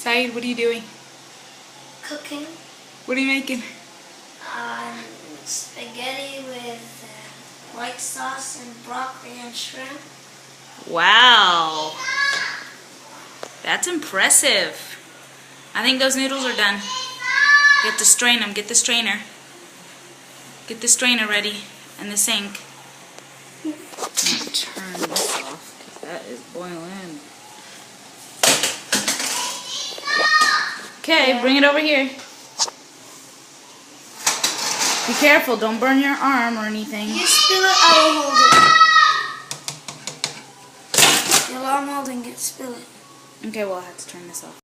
Saeed, what are you doing? Cooking. What are you making? Spaghetti with white sauce and broccoli and shrimp. Wow. That's impressive. I think those noodles are done. You have to strain them. Get the strainer. Get the strainer ready and the sink. I'm going to turn this off because that is boiling. Okay, bring it over here. Be careful, don't burn your arm or anything. You spill it, I will hold it. Your arm holding it, spill it. Okay, well, I have to turn this off.